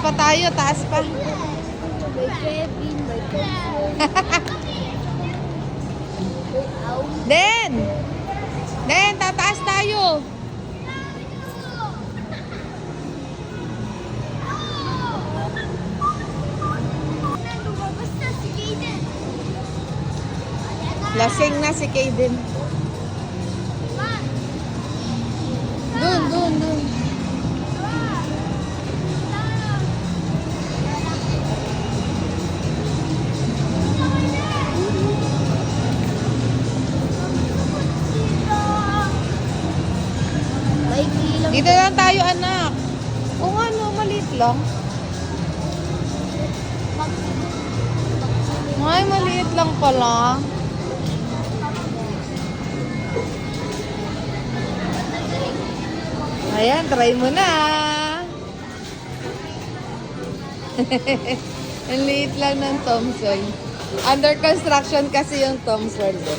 pa tayo, taas pa. May Kevin, may Kevin. Den! Den, tataas tayo. Lumabas na si Kaden. Lasing na si Kaden. Dun, dun, dun. May kilang. Dito lang tayo, anak. Oo nga, no, maliit lang. Ay, maliit lang pala. Ayan, try mo na. Ang liit lang ng Tom's World. Under construction kasi yung Tom's World. Eh.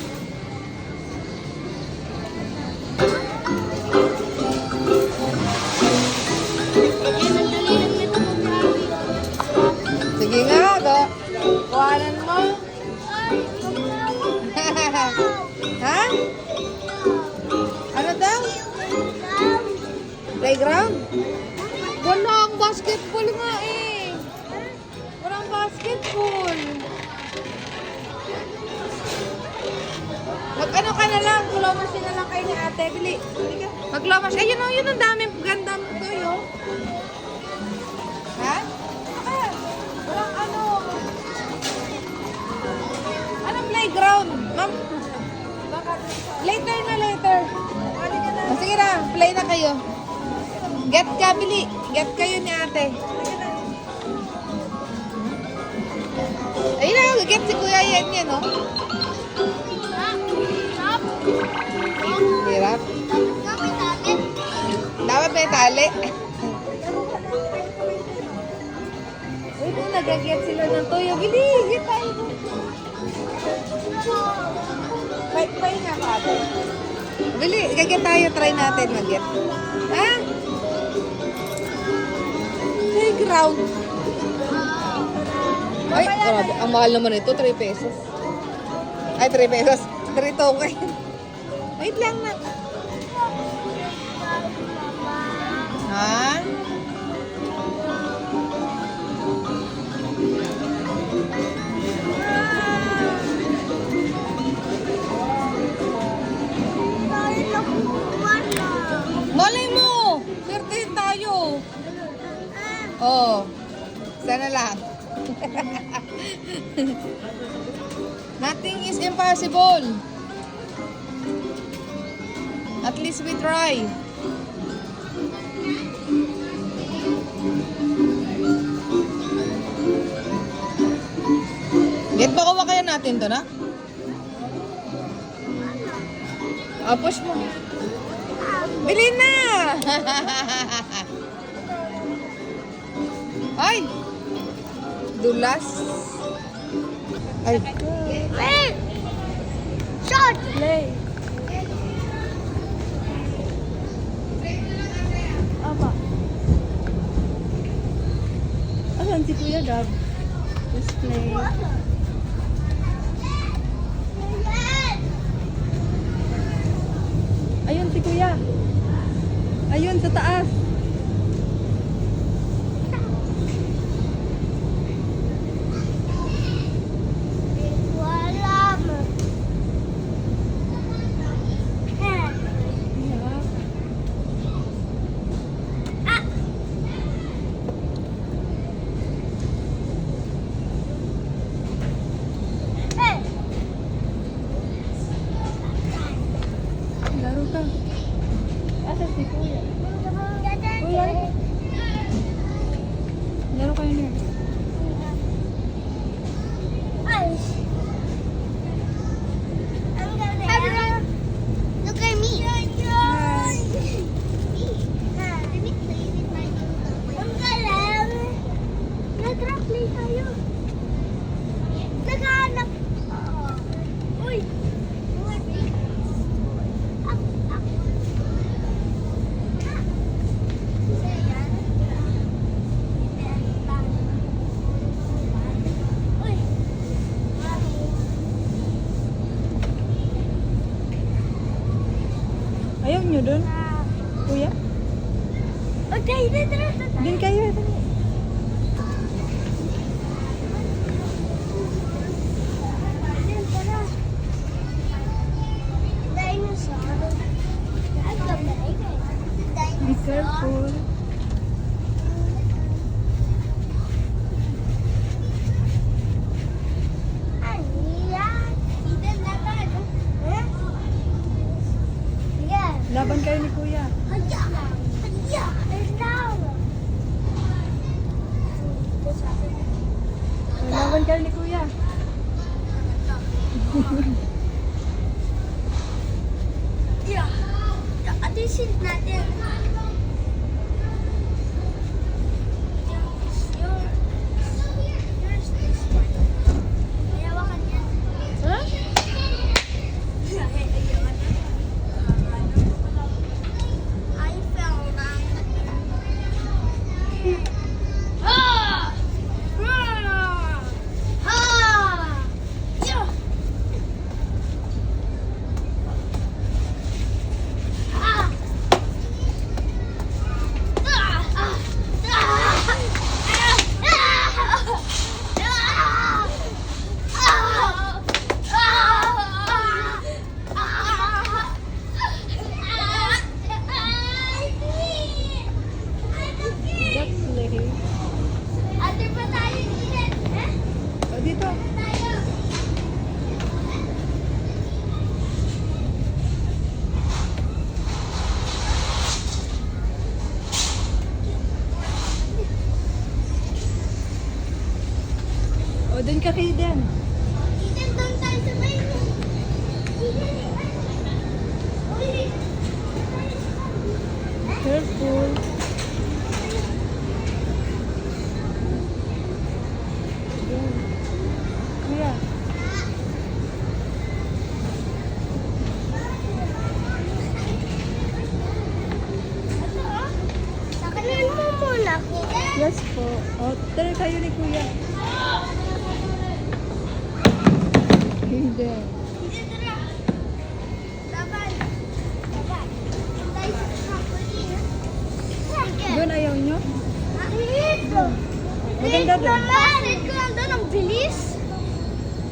Sige nga, go. Kuhanan mo. Ha? Ano daw? Playground? Wala ang basketball nga eh. Walang basketball. Mag-ano ka na lang, kulomas na lang kayo ni ate. Bili. Maglomas. Ayun o, yun ang daming ganda mo kayo. Ha? Ah, walang ano. Anong playground? Ma'am? Later na, later. O, sige na, play na kayo. Get ka, Bili. Get kayo ni ate. Ayun na, get si Kuya Yen yan, no? Hirap. Dapat may tali. Uy, kung nag-get sila ng toyo, Bili, get tayo. Pay nga ka ate. Bili, gaget tayo, try natin mag-get. Ha? Playground. Ay, grabe. Ang mahal naman ito, 3 pesos. Ay, 3 pesos. 3 token. Wait lang na. Ha? Malay mo! 13 tayo. Oh. Sana lang. Nothing is impossible. At least we try. Get ba kuha kaya natin to na? Push mo. Bili na! Ay! Dulas. Ay. Wait! Shot! Play. Apa? Asan si Kuya Dab? Let's play. Ayun si Kuya. Ayun sa taas. Laro ka. Asa si Kuya? Kuya? Laro kayo na. Look at me. Nag-play tayo. Naghahanap. Uy. Ayaw nyo dun? Kuya? Okay, tara. Dun kayo. Dali. Dinosaur. Be careful. Laban kayo ni Kuya. Laban kayo ni Kuya. Atisin natin. Here's this one. Hayawakan yan. Huh? I fell down. Ah! Ah! Ah! Yeah! Ah! That's lady. Ate pa tayo dito. O, dito. Tayo. O, dun ka kayo din. Eden, doon tayo sa may. Careful. Yan. Kuya. Sakanin mo muna, Eden. Yes po. O, tara kayo ni Kuya. Hindi. Eden, tara. Laban. Laban. Tayo sa trampoline. Sige. Doon ayaw nyo? Dito. Maganda doon. Dito ko lang doon. Ang bilis.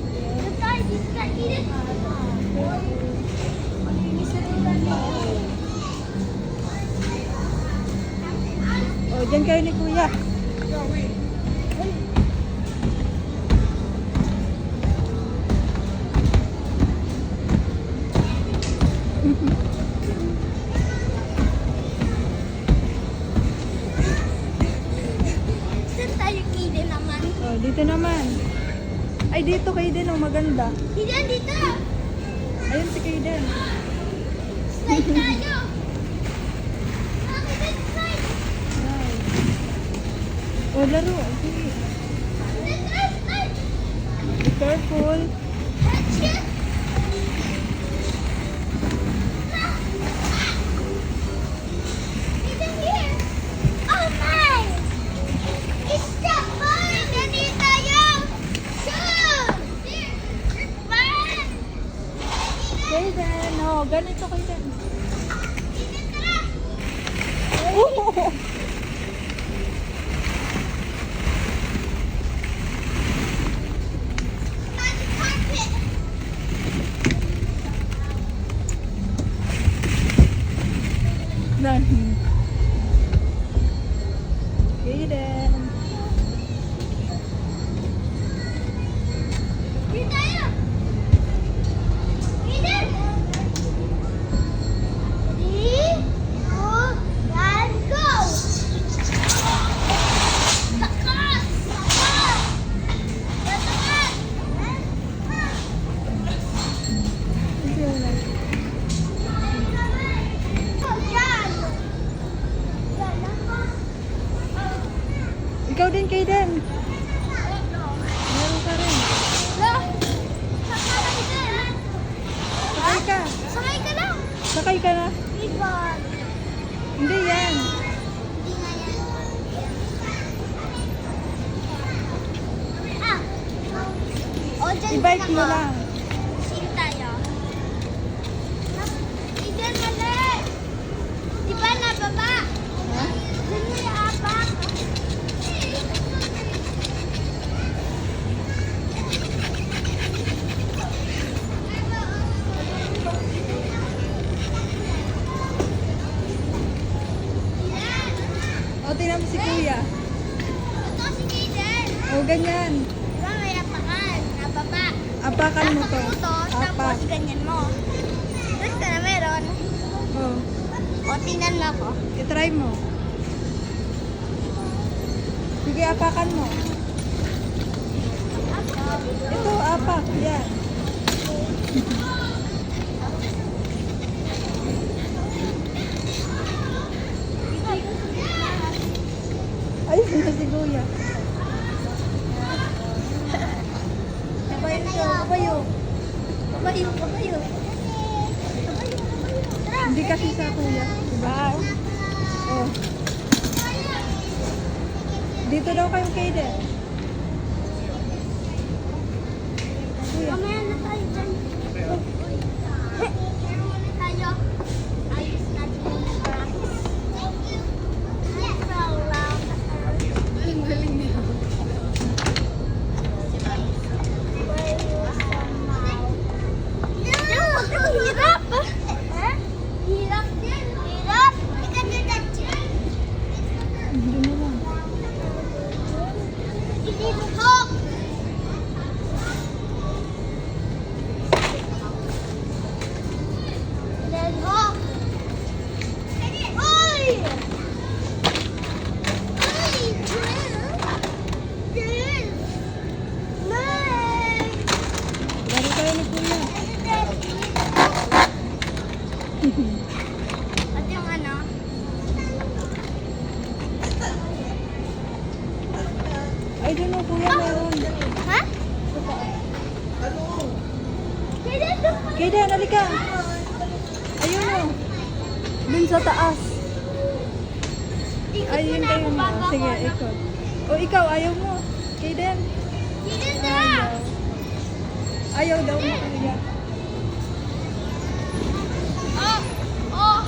Dito tayo. Dito tayo. Eden. O, dyan kayo ni Kuya. Saan tayo, Eden naman? O, dito naman. Ay, dito kayo din. O, maganda. Eden, dito. Ayun si Kaden. Slide tayo. Eden, slide. O, laro. Sige. Eden, slide, slide. Be careful. Catch it. Eden, here. Oh, my. It's the fun. Eden, dito tayo. Shoot. Here. It's fun. Kaden. O, ganito Kaden. Eden, tara. Oh! On the carpet. Nahi. Kaden. Here tayo. Eden. 3, 2, 1, go. Takas. Takas. Takas. Hindi mo na. Yan. Yan ako. Ikaw din Kaden. Meron ka rin. Lo. Sakay ka. Sakay ka. Sakay ka lang. Sakay ka na. Big bag. Hindi yan. Hindi nga yan. Ah. O, dyan I-bike ka mo na lang. Sing tayo. Eden, mali. tingnan mo si kuya. Ito si Kaden. O, ganyan. Diba may apakan? Nababa. Apakan mo to. Tapak mo to, Apak. tapos ganyan mo. Tapos ka na meron. O, O, tingnan mo ako. itry mo. Sige, apakan mo. Ito, apak. Yan. Ayun na si kuya. Kabayo siya, kabayo. Kabayo, kabayo. Hindi kasi sa kuya. Diba? Oh. Dito daw kayo Kaden. Kuya. Mamaya na tayo dyan. Meron muna tayo. Ayos natin muna practice. Thank you. Yes. So loud. Ang galing niya. Hirap! Hirap din. Hirap! Ika din na dyan. Hindi mo lang. Ilihok! Ilihok! Uy! Uy! Drill! Drill! Laro tayo ni kuya. At yung ano? Ay, doon mo kuya meron. Ha? Kaden, halika. Ayun o. Dun sa taas. Ayun kayo mo. Sige, ikot. O ikaw, ayaw mo. Kaden. Hindi na! Ayaw daw mo kuya. Oh! Oh!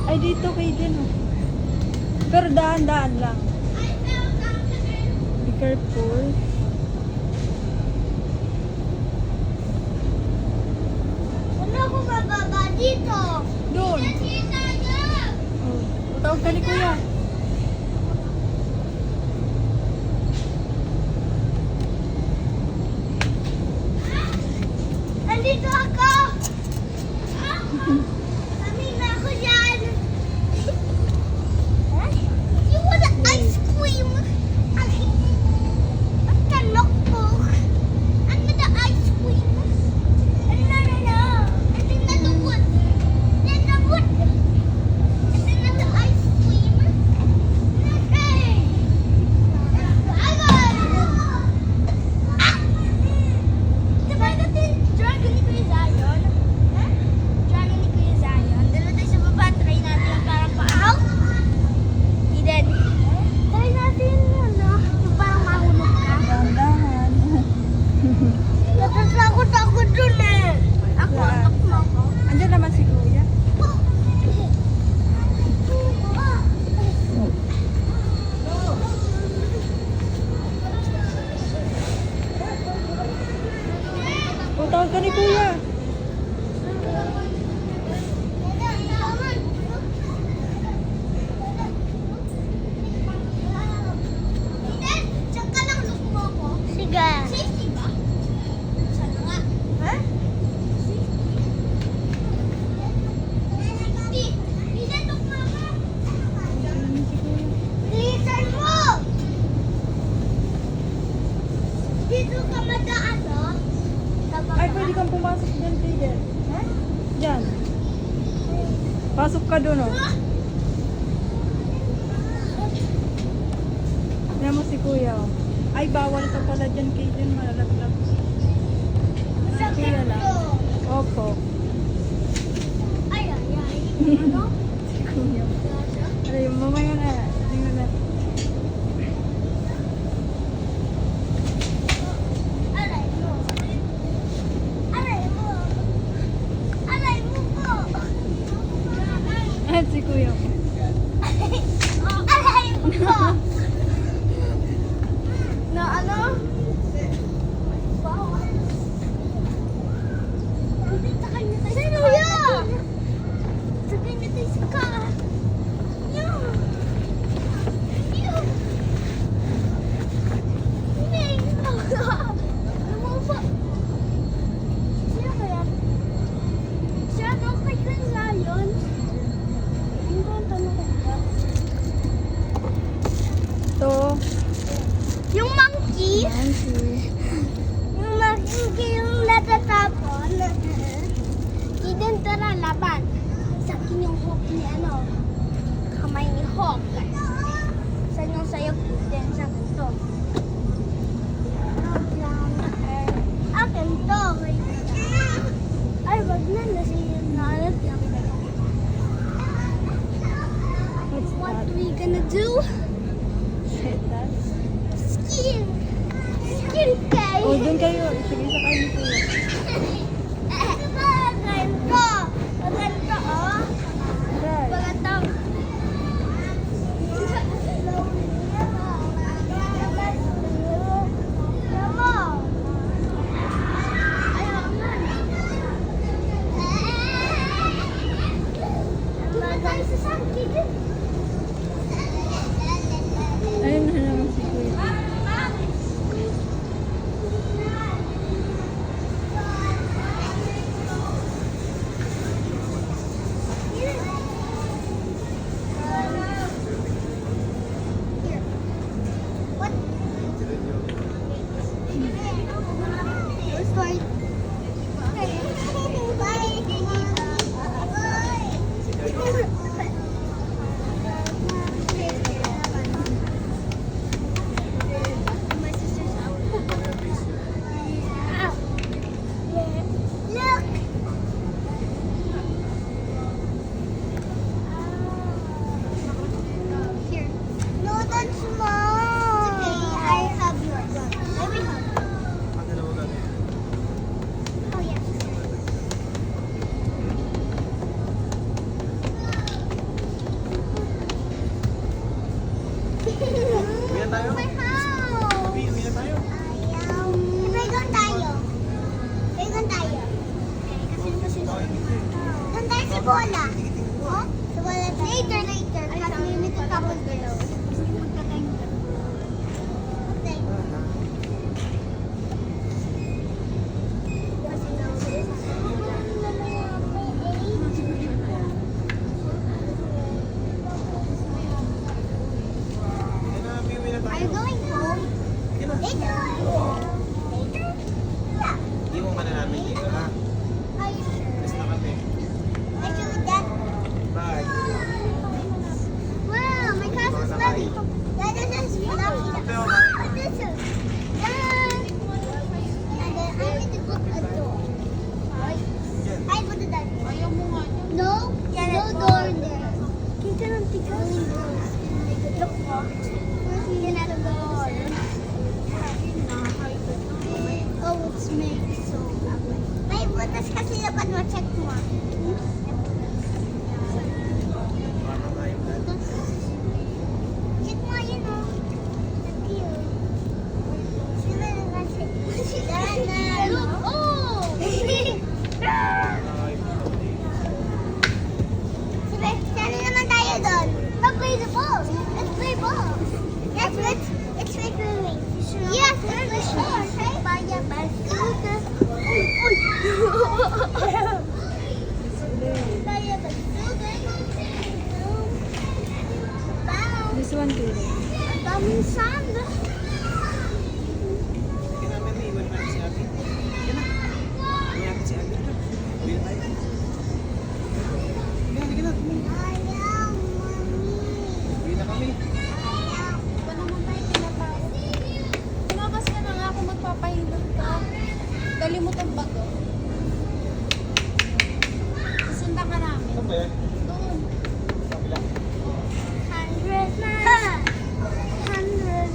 Ay, dito Kaden o. Pero dahan-dahan lang. Be careful. Ano ako bababa dito? Doon. Hindi tayo! Oh. Tawag ka ni kuya. Nandito ako! Kami na ako dyan! You want an ice cream? At the notebook. Ano the ice cream? No. Ito na the wood. Then the wood. Ito na the ice cream. Okay. Diba natin dragon ni Kuya Zion? Dragon ni Kuya Zion. Dala tayo sa baba. Try natin yung parang paaw. Eden. Try natin yun, no? Yung parang mahulog ka. Dahan-dahan. Natatakot ako dun eh. Ako, Saan? takot mo ako. Andiyan naman si kuya. O, tawag ka ni kuya. Sige. Safety ba? Sana nga. Ha? Safety. Pinatok mo ako. Bilisan mo! Dito ka madaan, no? Sa baba. Ay, pwede kang pumasok dyan, Kaden. Ha? Dyan. Pasok ka doon, o. Yan mo si kuya, o. Ay, bawal ka pala dyan, Kaden. Malalaglag. Si kuya lang. Opo. Ay. Ano? Si kuya. Ay, mamaya na. Tingnan na. Aray mo. Aray mo. Aray mo po. At si kuya. Aray mo po. Yung yung natatapon. Eden, tara, laban. Sa akin yung hook ni ano. Kamay ni Hawk. Saan yung sayo? Eden, sa akin to. Akin to. Ay, wag na. Nasi nalat lang. What we gonna do? Skin. Skin kay. O, doon kayo. Sige, sa kayo po. Ganito. Ganito, oh. Ganito. Ayun na naman si Kuya. Look! Here. No, that's small. It's okay. I have yours. Let me have. Oh, yes. Uwi na tayo? My house. Uwi na tayo? Ayaw. Playground tayo. Playground tayo. Kasi doon tayo sa bola. Oh? Sa bola tayo. Later. Kasi limited couple below. Okay. Uwi na, uwi na Are tayo. you going home? Sige na. Later. Later? Yeah. Iwan ka na namin dito ha. Are you sure? Alis na kami. Are you with that? Bye. Wow, my castle's ready. Yeah, this is fluffy. This is done. And then I need to put a door. I put the door. No, no door there. Kita ng tignan. Look po. Where's the door? Oh, it's made so ugly. May butas kasi dapat ma-check mo. Check mo yun, oh. Cute. Sila na kasi. Look, oh! Sige, sali naman tayo doon. Play the ball. Let's play ball. Yes, let's make moving. Yes, let's play ball. Baya bazooka. Uy! Baya bazooka. Wow. This one, Kuya. Ang daming sand. Sige na, Mami. Iwan natin si Ate. Sige na. Iwan natin si Ate. Uwi na tayo. Sige na, sige na. Ayaw, mami. Uwi na kami. Pa naman tayo pinatawag. Lumabas ka na nga ako magpapahilot ka. Dali mo tong bato. Susundan ka namin. Saan ba yan? Doon. Sa kabila. 100 na. 100.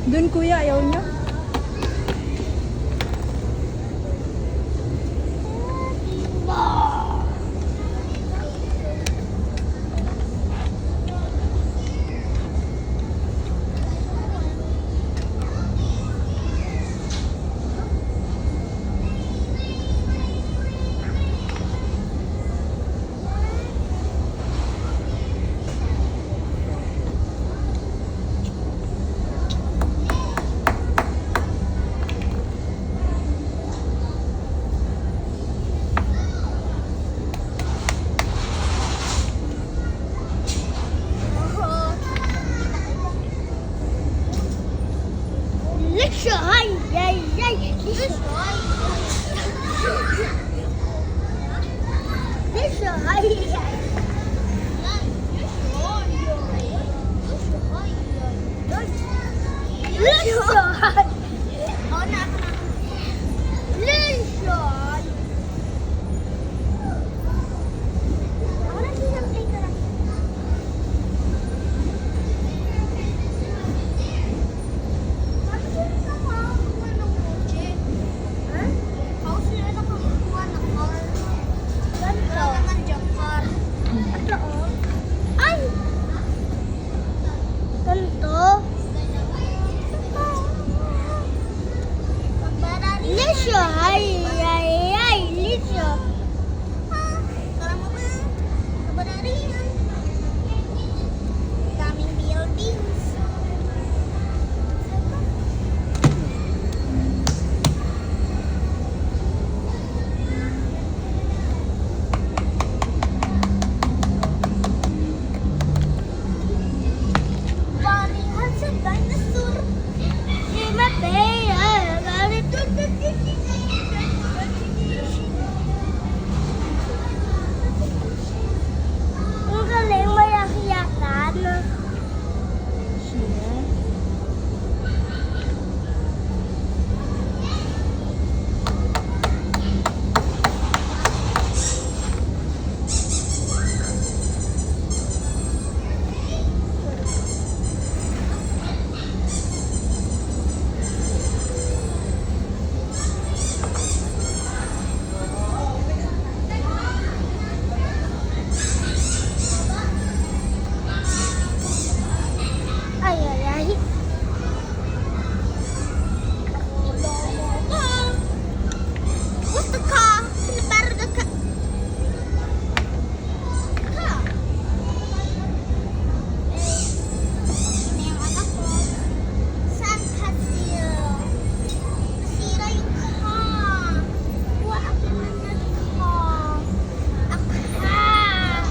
Doon kuya, ayaw niya. Lisha, ay, ay, ay, Lisha, ay. Lisha, ay, ay. Lisha, ay. Oh, na, Lisha, ay. Ako na sinang-play ka lang. Lisha, ay, ay, ay, Lisha. Daming buildings. Barihan sa dinosaur. Ang galing, may akiyakan. Ay, ay, ay. What's the car? In the back of the car. Car. Ina yung anak ko. Saan kasi? Nasira yung car. Kuha ako na ng car. A car.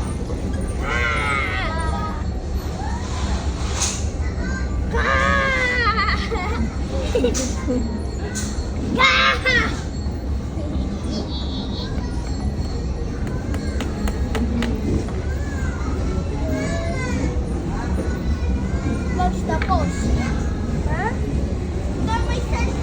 What's the post? Huh? There may sense.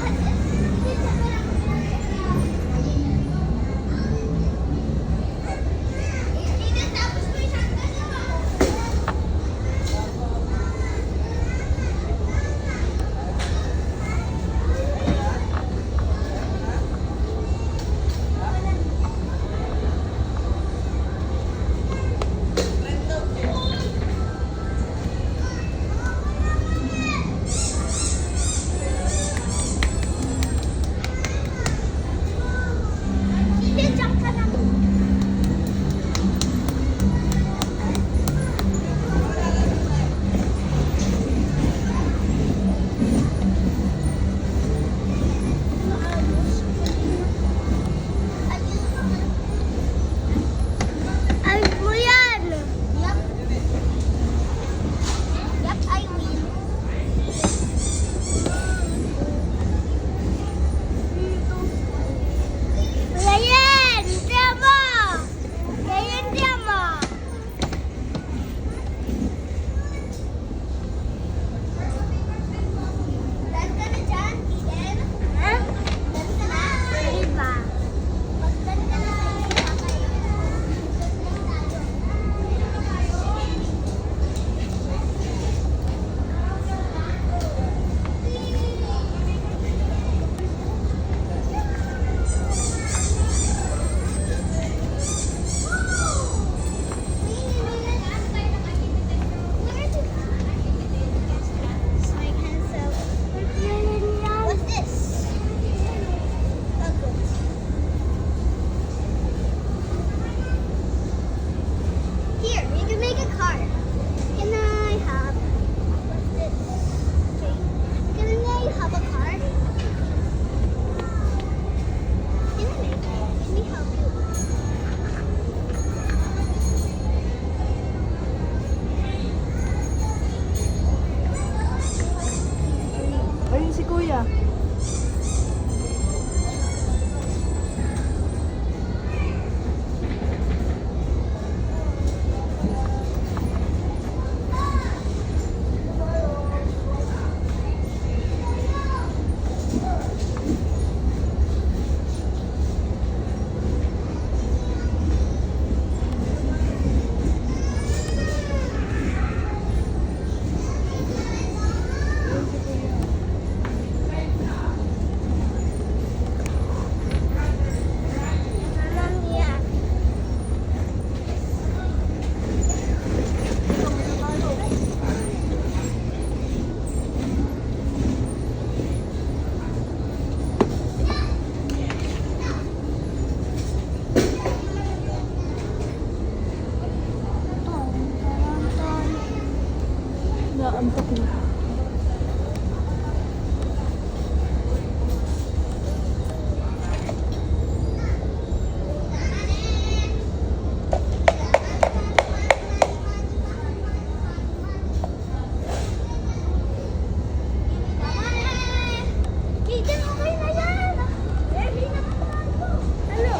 Naantok na. Kaden, okay na yan. Ready na ako. Hello.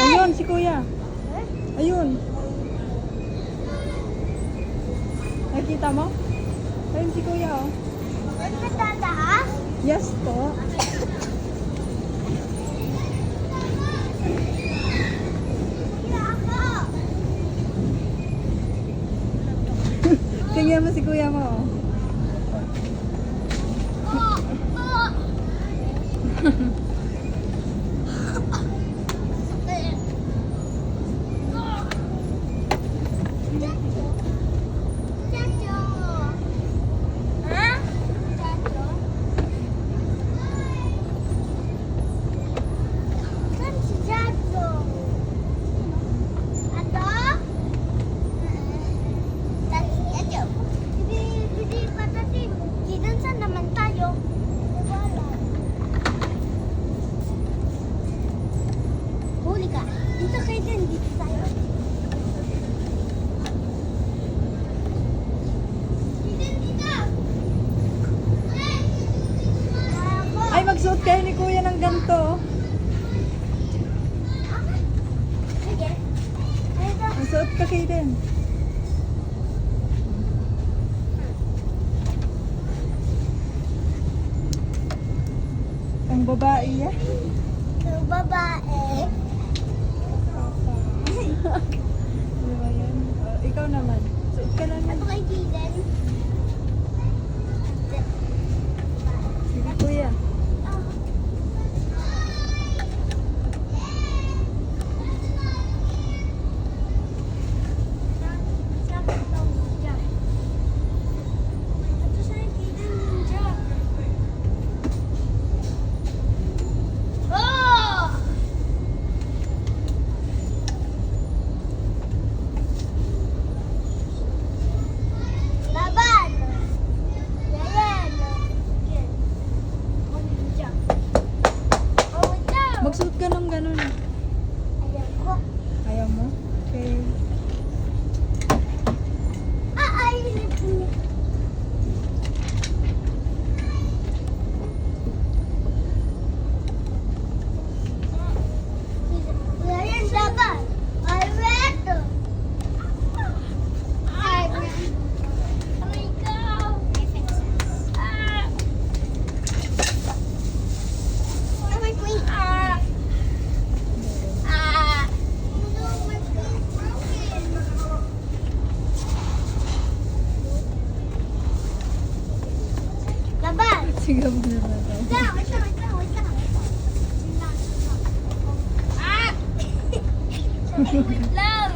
Ayun, si kuya. Ayun. Nakita mo? Ayun si kuya, oh. Natataas? Yes po. Kaya ako. Tingnan mo si kuya mo, oh. Oh, oh. Chacho. Ha? Chacho. Saan si Chacho? Ato? Chacho. Bili patatim. Kidan saan naman tayo? Wala. Huli ka. Dito kayo din. Dito tayo. Ay, magsuot kayo ni kuya ng ganito, oh. Sige. Ito. Magsuot ka kayo din. Ang babae yan. Yung babae. Di ba yan? Ikaw naman. Suot ka naman. Ito kay Jaden. Sige kuya. Oh! Laban! Yan! Yan. Oh, ikaw! Magsuot ka ng ganun. Ayan ko. Ayaw mo? Okay. Ay! Yan, laban! Ay, reto! Ay, oh, ikaw! Ah! Oh, my queen! Ah! Ah! No, my queen broken! Laban! Sige mo naman daw. Wait lang, wait lang, wait lang, wait lang. Ah! Wait lang.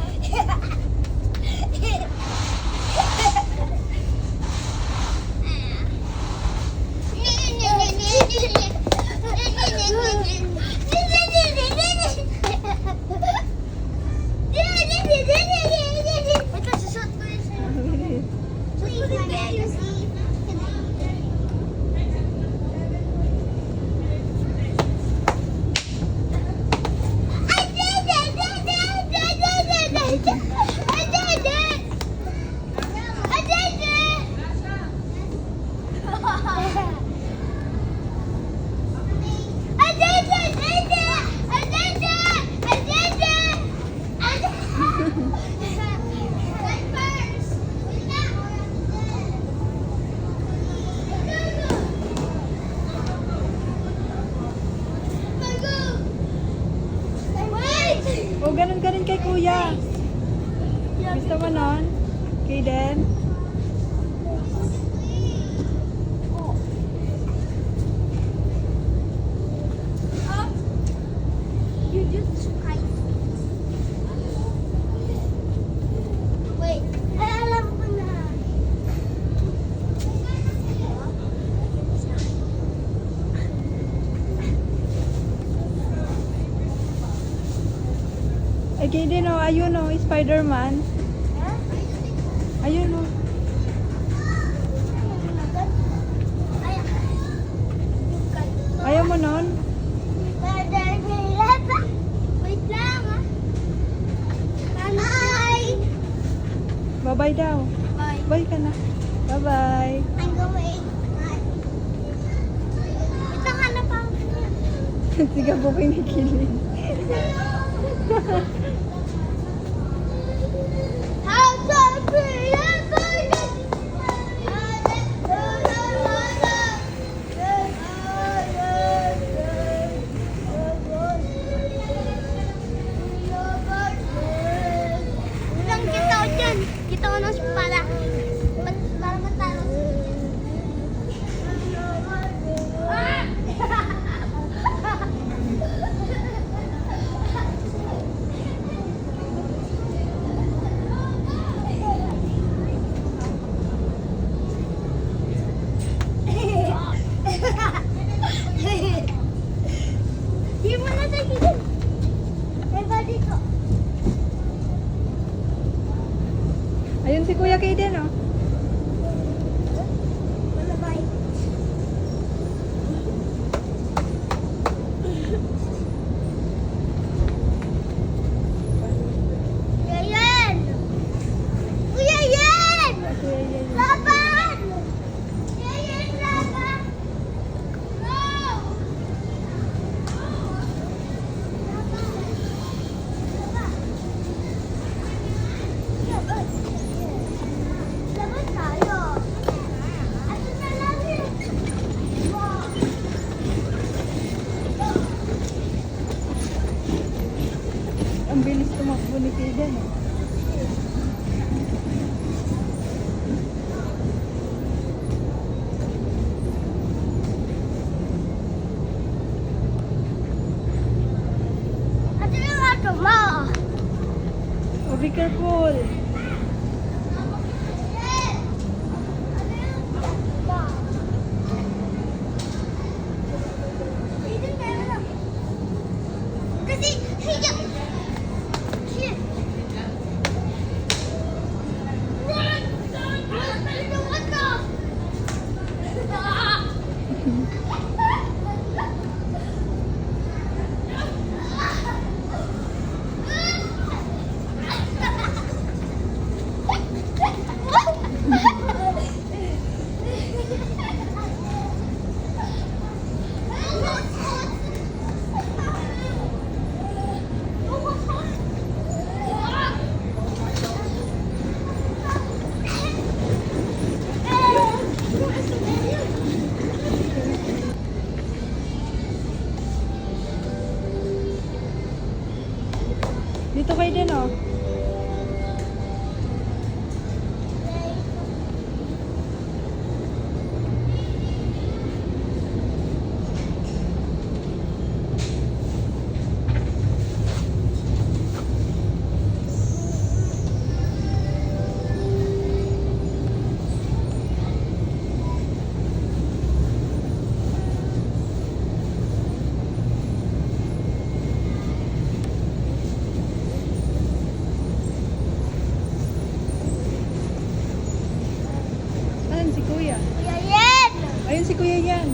you see? I did it! O, ganun ka rin kay kuya. Gusto mo nun? Kaden? You just try. Wait, alam ko na. Ay, Kaden, o. Ayun, o. Spider-Man. Ayun, o. Ayaw mo nun? Wait lang ah. Bye! Bye-bye daw. Bye. Bye ka na. Bye-bye. I'm going. Bye. Wait lang, hanap ako. Sige po kayo ni Kilin. How's that feeling? Ilang kita ko dyan. Kita ko ng para matalo. Di mo na tayo dito. May body ko. Ayun si Kuya Kaden, o. Wala bye. Yayan! Kuya Yan! Kuya yan. Laban! Yayan, laban! Go! Laban tayo. Ato na lang yun. Wow. Ang bilis tumakbo ni Kaden, o. Ato yung ato mo. Oh, be careful. Kasi, hiya! Hiya! kuya. Yan! Ayun si kuya yan.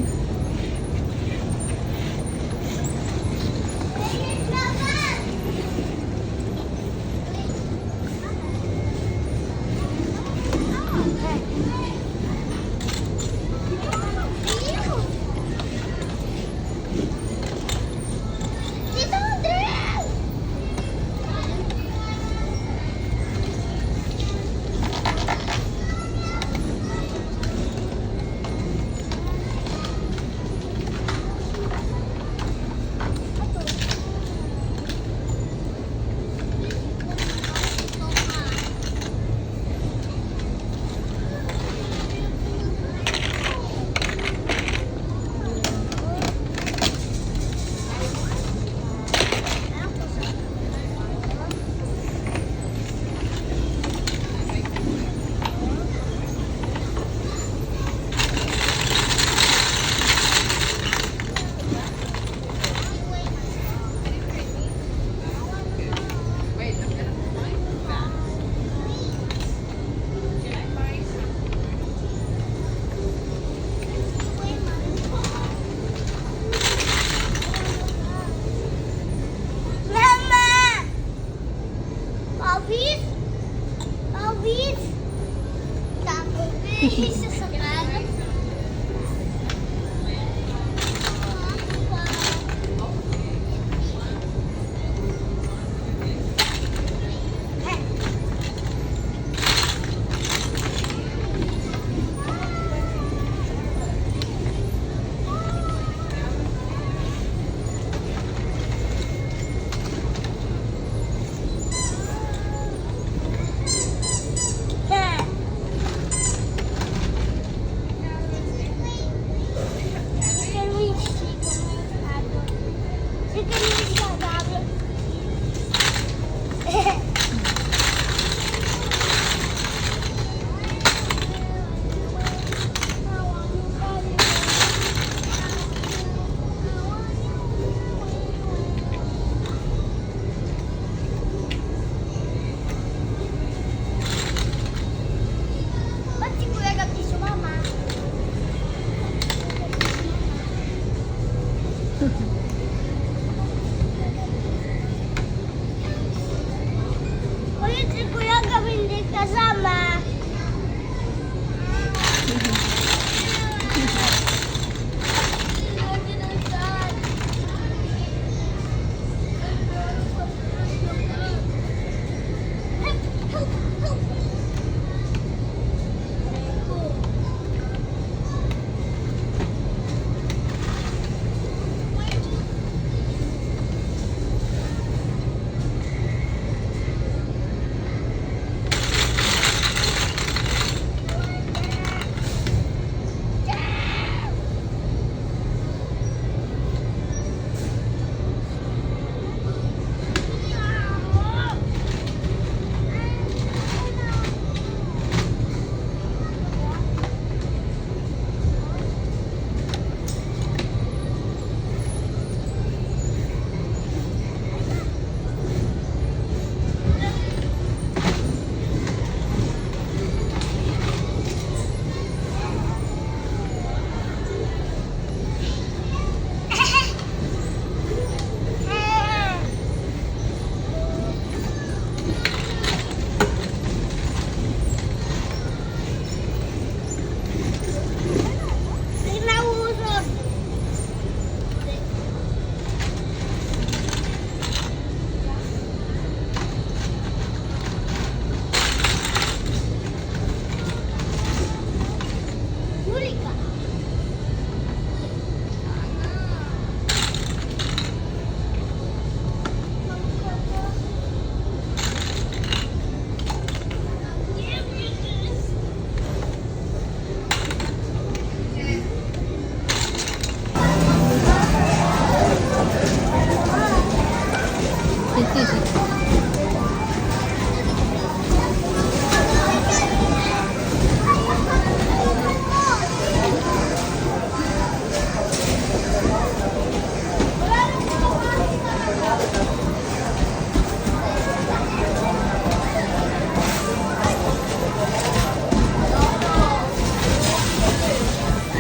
Tito Andrew! Mama! Pawis? Pawis? Pawis sa sakan?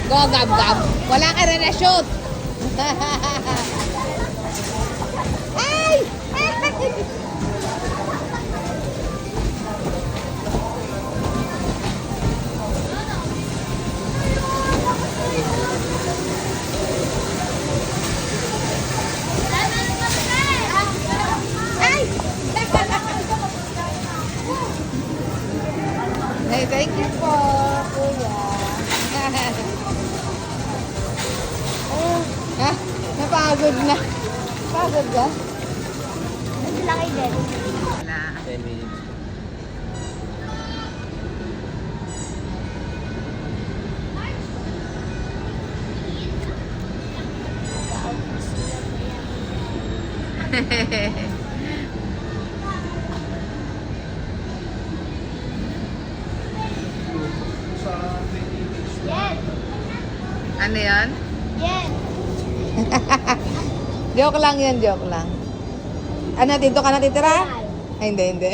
Go, gab-gab. Wala ka na na-shoot. Ay! Ay! Hey, thank you po, kuya. Ah, napagod na. Pagod ka? Laki din. Wala. 10 minutes. Yes. Ano yan? Yes. Joke lang yan, joke lang. Ano, dito ka natitira? Ay, hindi, hindi.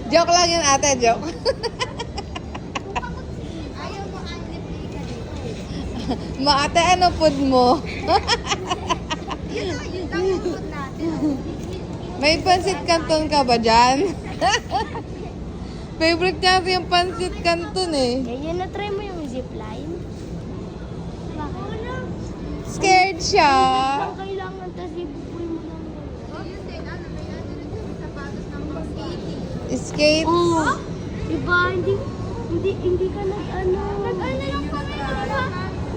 Joke lang yun, ate, joke. Ayaw mo ang replay ka dito. Ate, ano food mo? Yun lang yung food natin. May pansit canton ka ba dyan? Favorite niya yung pansit canton eh. Ganyan na try mo yung zipline. Bakit? Scared siya. Ang kailangan tas ibubuy mo lang. Yun din, ano, may ano rin yung sapatos ng mga Skate. Oo. Diba, hindi ka nag-ano. Nag-ano lang kami, diba?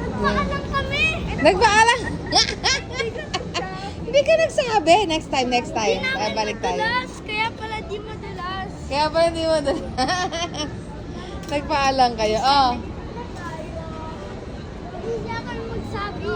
Nagpaalam kami. Nagpaalam. Hindi ka nagsabi. Next time. Balik tayo. Madalas, kaya pala di madalas. Kaya pa hindi mo doon. Nagpaalam kayo. Oh. Hindi ako magsabi.